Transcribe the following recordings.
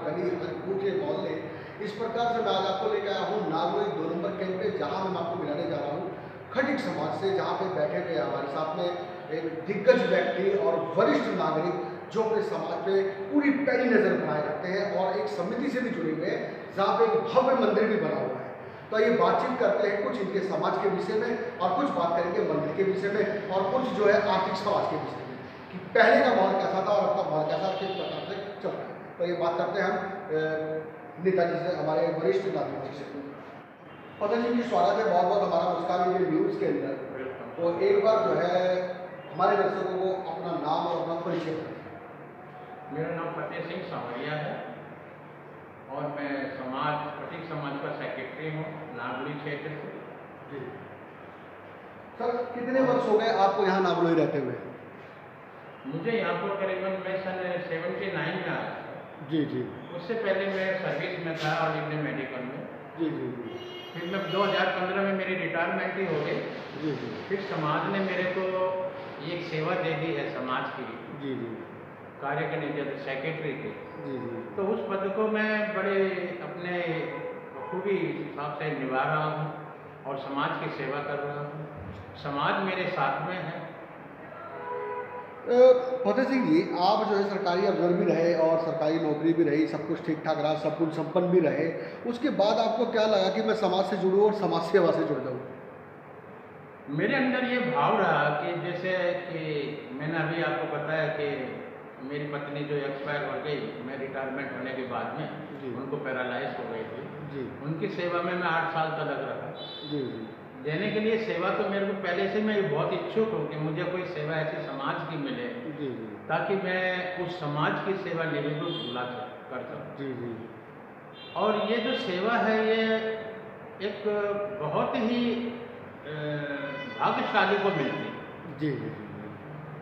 गली, हर कूचे, मोहल्ले, इस प्रकार से मैं आज आपको लेकर आया हूँ नागलोई 2 नंबर कैंप पे, जहाँ मैं आपको मिलाने जा रहा हूँ खटिक समाज से, जहाँ पे बैठे हुए हमारे साथ में एक दिग्गज व्यक्ति और वरिष्ठ नागरिक जो अपने समाज पे पूरी पैनी नज़र बनाए रखते हैं और एक समिति से भी जुड़े हुए हैं, जहाँ पे एक भव्य मंदिर भी बना हुआ है। तो ये बातचीत करते हैं कुछ इनके समाज के विषय में और कुछ बात करेंगे मंदिर के विषय में और कुछ जो है आर्थिक समाज के विषय में कि पहले का माहौल कैसा था और अब का माहौल कैसा किस प्रकार से चल रहा है। तो ये बात करते हैं हम नेताजी से, हमारे वरिष्ठ नागरिक जी से। पतन जी, स्वागत है बहुत बहुत हमारा मुस्कान इंडिया न्यूज़ के अंदर। तो एक बार जो है हमारे दर्शकों को अपना नाम और अपना परिचय बताएं। मेरा नाम फतेह सिंह सांवरिया है और मैं खटिक समाज का सेक्रेटरी हूँ नागलोई क्षेत्र से। जी सर, कितने वर्ष हो गए आपको यहाँ नागलोई रहते हुए? मुझे यहाँ पर करीबन मैं सन 79 में आया था। जी जी। उससे पहले मैं सर्विस में था ऑल इंडिया मेडिकल में। जी जी जी। फिर मैं 2015 में मेरी रिटायरमेंट ही हो गई। जी जी। फिर समाज ने मेरे को एक सेवा दे दी है समाज की। जी जी। कार्य करने के सेक्रेटरी के। जी जी। तो उस पद को मैं बड़े अपने खूबी हिसाब से निभा रहा हूँ और समाज की सेवा कर रहा हूँ। समाज मेरे साथ में है। फतेह सिंह जी, आप जो है सरकारी अफसर भी रहे और सरकारी नौकरी भी रही, सब कुछ ठीक ठाक रहा, सब कुछ संपन्न भी रहे, उसके बाद आपको क्या लगा कि मैं समाज से जुड़ूँ और समाज सेवा से जुड़ जाऊँ? मेरे अंदर ये भाव रहा कि जैसे कि मैंने अभी आपको बताया कि मेरी पत्नी जो एक्सपायर हो गई, मैं रिटायरमेंट होने के बाद में उनको पैरालाइज हो गई थी जी। उनकी सेवा में मैं 8 साल तक लग रहा जी जी। देने के लिए सेवा तो मेरे को पहले से मैं बहुत इच्छुक हूँ कि मुझे कोई सेवा ऐसी समाज की मिले जी जी। ताकि मैं उस समाज की सेवा निरंतर भूला कर सकूँ जी जी। और ये जो सेवा है ये एक बहुत ही भाग्यशाली को मिलती है जी जी।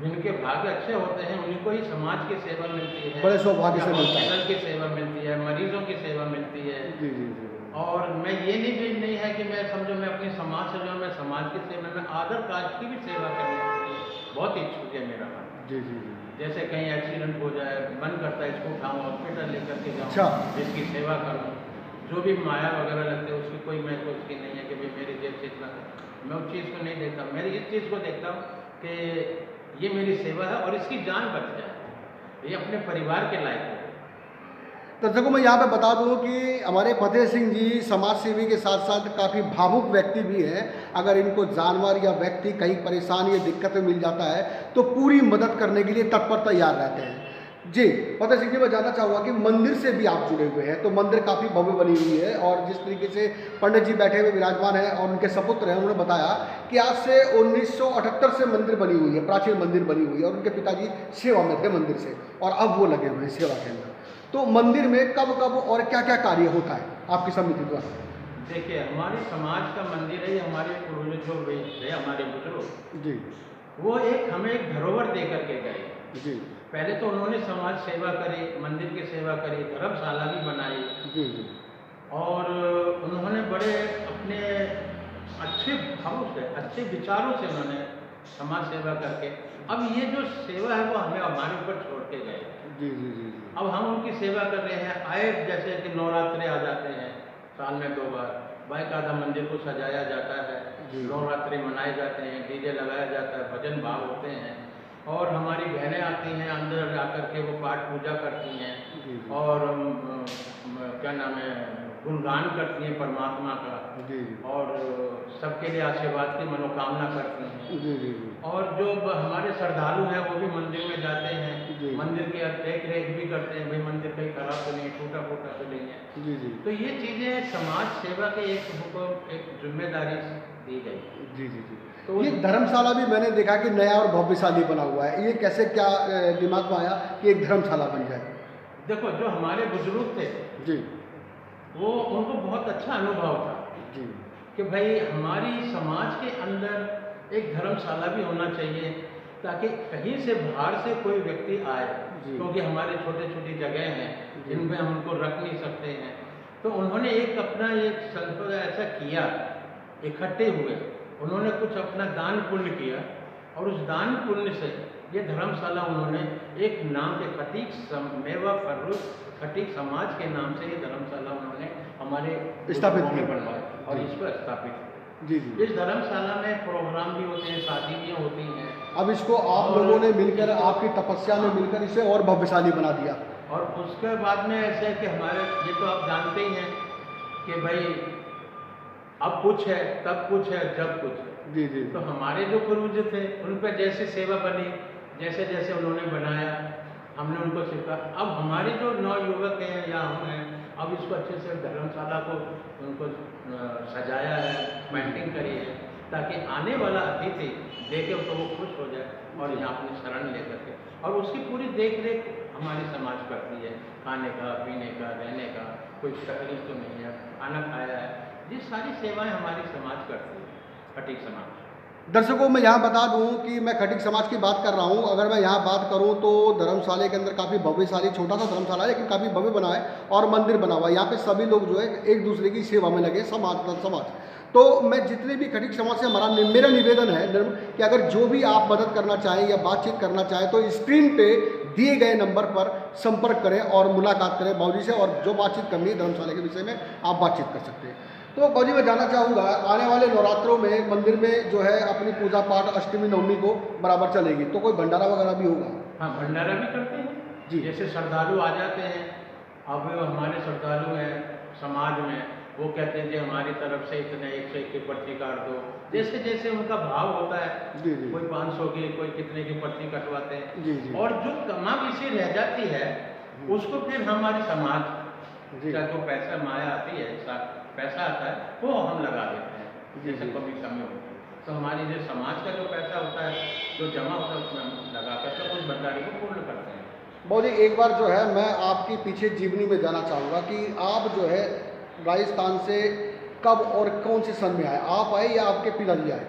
जिनके भाग्य अच्छे होते हैं उन्हीं को ही समाज की सेवा मिलती है, बड़े सौभाग्य से मिलता है, हॉस्पिटल की सेवा मिलती है, मरीजों की सेवा मिलती है जी जी जी। और मैं ये नहीं है कि मैं समझो मैं अपनी समाज से जो मैं समाज की सेवा में आदर कास्ट की भी सेवा करने के लिए बहुत इच्छुक है मेरा मन जी जी जी। जैसे कहीं एक्सीडेंट हो जाए, मन करता है इसको उठाऊँ हॉस्पिटल लेकर के जाऊँ, इसकी सेवा करूँ, जो भी माया वगैरह लगते हैं उसकी कोई मैं उसकी नहीं है कि भाई मेरी जेब से इतना, मैं उस चीज़ को नहीं देखता। मेरी इस चीज़ को देखता हूँ कि ये मेरी सेवा है और इसकी जान बच जाए, ये अपने परिवार के लायक है। दर्शकों मैं यहाँ पे बता दूँ कि हमारे फतेह सिंह जी समाज सेवी के साथ साथ काफ़ी भावुक व्यक्ति भी हैं। अगर इनको जानवर या व्यक्ति कहीं परेशान या दिक्कत में मिल जाता है तो पूरी मदद करने के लिए तत्पर तैयार रहते हैं जी। फतेह सिंह जी, मैं जानना चाहूँगा कि मंदिर से भी आप जुड़े हुए हैं, तो मंदिर काफ़ी भव्य बनी हुई है और जिस तरीके से पंडित जी बैठे हुए विराजमान हैं और उनके सपुत्र हैं, उन्होंने बताया कि आज से 1978 से मंदिर बनी हुई है, प्राचीन मंदिर बनी हुई है और उनके पिताजी सेवा में थे मंदिर से और अब वो लगे हुए हैं सेवा के अंदर। तो मंदिर में कब कब और क्या क्या कार्य होता है आपकी समिति द्वारा? देखिए, हमारे समाज का मंदिर है, हमारे पूर्वज जो थे हमारे बुजुर्ग जी, वो हमें एक धरोहर दे करके गए जी। पहले तो उन्होंने समाज सेवा करी, मंदिर की सेवा करी, धर्मशाला भी बनाई जी जी। और उन्होंने बड़े अपने अच्छे भावों से, अच्छे विचारों से उन्होंने समाज सेवा करके अब ये जो सेवा है वो हमें हमारे ऊपर छोड़ के गए जी जी जी। अब हम उनकी सेवा कर रहे हैं। आए जैसे कि नवरात्रे आ जाते हैं साल में 2 बार, बाकायदा मंदिर को सजाया जाता है, नवरात्रि मनाए जाते हैं, डीजे लगाया जाता है, भजन भाव होते हैं और हमारी बहनें आती हैं अंदर आकर के वो पाठ पूजा करती हैं और क्या नाम है गुणगान करती हैं परमात्मा का जी। और सबके लिए आशीर्वाद की मनोकामना करती हैं जी जी। और जो हमारे श्रद्धालु हैं वो भी मंदिर में जाते हैं जी। मंदिर की देख रेख भी करते हैं, भाई मंदिर कहीं खराब तो नहीं, टूटा फूटा तो नहीं है जी जी। तो ये चीज़ें समाज सेवा के एक जिम्मेदारी दी गई जी जी जी। तो ये धर्मशाला भी मैंने देखा कि नया और भव्यशाली बना हुआ है, ये कैसे क्या दिमाग में आया कि एक धर्मशाला बन जाए? देखो, जो हमारे बुजुर्ग थे जी, वो उनको बहुत अच्छा अनुभव था जी कि भाई हमारी समाज के अंदर एक धर्मशाला भी होना चाहिए ताकि कहीं से बाहर से कोई व्यक्ति आए, क्योंकि हमारे छोटे छोटी जगह हैं जिनमें हम उनको रख नहीं सकते हैं। तो उन्होंने एक अपना एक संकल्प ऐसा किया, इकट्ठे हुए, उन्होंने कुछ अपना दान पुण्य किया और उस दान पुण्य से ये धर्मशाला उन्होंने एक नाम के खटीक मेवा फर्रुख खटीक समाज के नाम से ये धर्मशाला उन्होंने हमारे स्थापित की, बनवाया और इसको स्थापित। जी जी। इस धर्मशाला में प्रोग्राम भी होते हैं, शादी भी होती हैं। अब इसको आप लोगों ने मिलकर, आपकी तपस्या में मिलकर इसे और भव्यशाली बना दिया। और उसके बाद में ऐसे है कि हमारे, ये तो आप जानते ही हैं कि भाई अब कुछ है, तब कुछ है, जब कुछ है। जी जी। तो हमारे जो पूर्वज थे उन पर जैसे सेवा बनी, जैसे जैसे उन्होंने बनाया, हमने उनको सीखा। अब हमारे जो नवयुवक हैं या हम हैं, अब इसको अच्छे से धर्मशाला को उनको सजाया है, पेंटिंग करी है, ताकि आने वाला अतिथि देखे तो वो खुश हो जाए और यहाँ अपनी शरण ले सके। और उसकी पूरी देख रेख हमारी समाज करती है, खाने का, पीने का, रहने का, कोई तकलीफ तो नहीं है, खाना खाया है, ये सारी सेवाएं हमारी समाज करती है, खटीक समाज। दर्शकों मैं यहाँ बता दूँ कि मैं खटीक समाज की बात कर रहा हूँ। अगर मैं यहाँ बात करूँ तो धर्मशाला के अंदर काफ़ी भव्यशाली, छोटा सा धर्मशाला है लेकिन काफ़ी भव्य बना है और मंदिर बना हुआ है। यहाँ पे सभी लोग जो है एक दूसरे की सेवा में लगे, समाज। तो मैं जितने भी खटीक समाज से मेरा निवेदन है कि अगर जो भी आप मदद करना चाहें या बातचीत करना चाहें तो स्क्रीन पे दिए गए नंबर पर संपर्क करें और मुलाकात करें बाबूजी से, और जो बातचीत करनी है धर्मशाला के विषय में आप बातचीत कर सकते हैं। तो बाबूजी मैं जानना चाहूँगा, आने वाले नवरात्रों में मंदिर में जो है अपनी पूजा पाठ अष्टमी नवमी को बराबर चलेगी, तो कोई भंडारा वगैरह भी होगा? हाँ, भंडारा भी करते हैं जी। जैसे श्रद्धालु आ जाते हैं, अब हमारे श्रद्धालु हैं समाज में, वो कहते हैं कि हमारी तरफ से इतने 101 की पर्ची काट दो, जैसे जैसे उनका भाव होता है। जी जी। कोई 500 की, कोई कितने की पर्ची कटवाते हैं। जी जी। और जो कमा पीछे रह जाती है उसको फिर हमारी समाज, चाहे जो पैसा माया आती है, पैसा आता है, वो हम लगा देते हैं, जैसे कभी कमी होती है तो हमारी जो समाज का जो पैसा होता है, जो जमा होता है, उसमें हम लगा करके उस भंडारे को पूर्ण करते हैं। बाबूजी एक बार जो है मैं आपकी पीछे जीवनी में जाना चाहूँगा कि आप जो है राजस्थान से कब और कौन से सन में आए? आप आए या आपके पिताजी आए?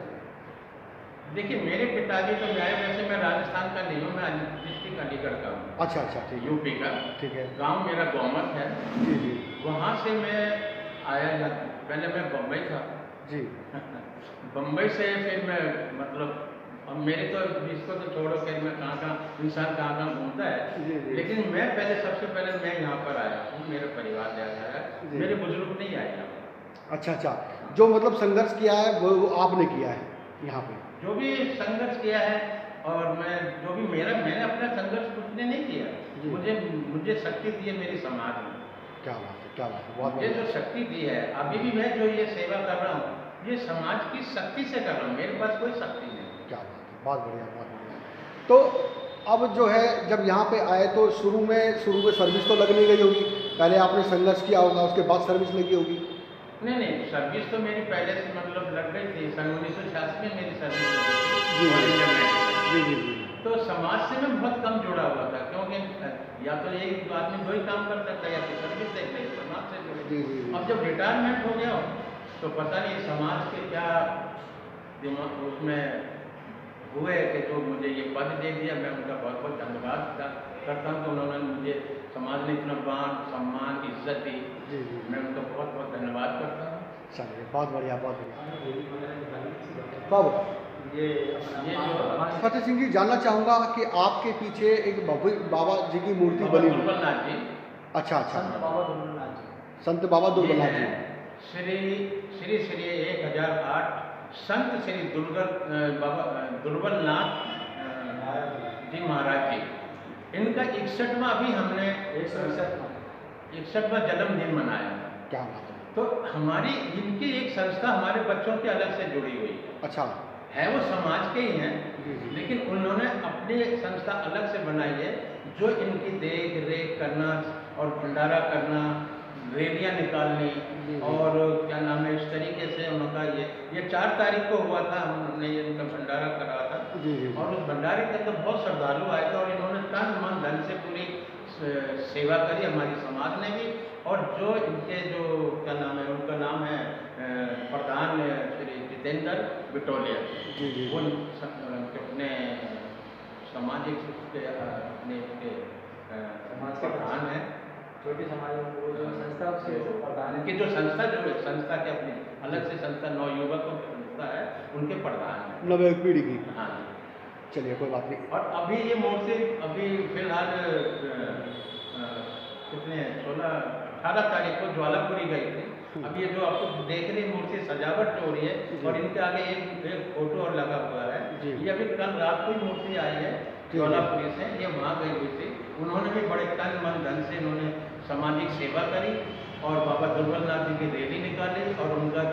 देखिए मेरे पिताजी तो आए, वैसे मैं राजस्थान का नहीं हूँ, मैं डिस्ट्रिक्ट अलीगढ़ का हूँ। अच्छा अच्छा, ठीक है। यूपी का। ठीक है। गांव मेरा गौमत है। जी जी। वहाँ से मैं आया, पहले मैं बम्बई था। जी। बम्बई से फिर मैं मतलब, अब मेरे तो इसको तो छोड़ो कि मैं कहाँ इंसान कहाँ घूमता है। जी जी। लेकिन मैं पहले, सबसे पहले मैं यहाँ पर आया हूँ, मेरा परिवार ले आया है, मेरे बुजुर्ग नहीं आए यहाँ। अच्छा अच्छा, जो मतलब संघर्ष किया है वो आपने किया है यहाँ पे? जो भी संघर्ष किया है, और मैं जो भी मैंने अपना संघर्ष कुछ ने नहीं किया, मुझे शक्ति दी है मेरी समाज में। क्या बात है, क्या बात है, बहुत मुझे जो शक्ति दी है, अभी भी मैं जो ये सेवा कर रहा हूँ, ये समाज की शक्ति से कर रहा हूँ, मेरे पास कोई शक्ति नहीं। क्या बात है, बहुत बढ़िया, बहुत बढ़िया। तो अब जो है जब यहाँ पे आए तो शुरू में सर्विस तो लगनी गई होगी, पहले आपने संघर्ष किया होगा, उसके बाद सर्विस लगी होगी? नहीं, सर्विस तो मेरी पहले से मतलब लग गई थी, सन 1986 में मेरी सर्विस लगी थी। जी जी जी। तो समाज से मैं बहुत कम जुड़ा हुआ था, क्योंकि या तो एक आदमी दो ही काम कर सकता है, या तो सर्विस देख ले, समाज से जुड़े। अब जब रिटायरमेंट हो गया तो पता नहीं समाज के क्या दिमाग उसमें हुए कि जो मुझे ये पद दे दिया। मैं उनका बहुत बहुत धन्यवाद करता हूँ कि उन्होंने मुझे, समाज ने इतना मान सम्मान इज्जत दी। मैं उनका बहुत बहुत धन्यवाद करता हूँ। चलिए, बहुत बढ़िया, बहुत बढ़िया। कब ये जो फतेह सिंह जी, जानना चाहूँगा कि आपके पीछे एक बाबा जी की मूर्ति बनी हुई है। दुर्बलनाथ जी। अच्छा अच्छा, संत बाबा दुर्बलनाथ जी। श्री 1008 संत श्री दुर्बलनाथ जी महाराज जी, इनका 61वां अभी हमने 61वां जन्मदिन मनाया। क्या बात है। तो हमारी इनकी एक संस्था हमारे बच्चों के अलग से जुड़ी हुई है। अच्छा है, वो समाज के ही हैं, लेकिन उन्होंने अपनी संस्था अलग से बनाई है, जो इनकी देख रेख करना और भंडारा करना, रैलियाँ निकालनी, और क्या नाम है, इस तरीके से उनका ये 4 तारीख को हुआ था, हमने इनका भंडारा करा था। और उस भंडारे के अंदर बहुत श्रद्धालु आए थे, और इन्होंने तन मन धन से पूरी सेवा करी, हमारी समाज ने भी। और जो इनके जो क्या नाम है, उनका नाम है प्रधान श्री जितेंद्र बिटोलिया, वो अपने सामाजिक अपने समाज के प्रधान हैं, छोटी समाज जो संस्था उनकी जो संस्था के अपनी अलग से संस्था नवयुवकों की संस्था है, उनके प्रधान हैं, नवयुवक पीढ़ी की। हाँ, चलिए कोई बात नहीं। और अभी ये मूर्ति अभी फिलहाल कितने 18 तारीख को ज्वालापुरी गई थी। अब ये जो आपको देख रही मूर्ति सजावट हो रही है और इनके आगे एक फोटो और लगा हुआ है, ये अभी कल रात को ही मूर्ति आई है ज्वालापुरी से, ये वहाँ गई हुई थी। उन्होंने भी बड़े तन मन धन से इन्होंने सामाजिक सेवा करी और बाबा दुर्बलनाथ जी की रैली निकाली और उनका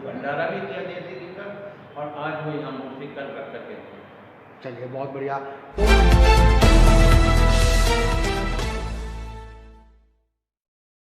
भंडारा भी किया देसी जी का, और आज वो यहाँ मूर्ति कल रख करके। चलिए बहुत बढ़िया। तो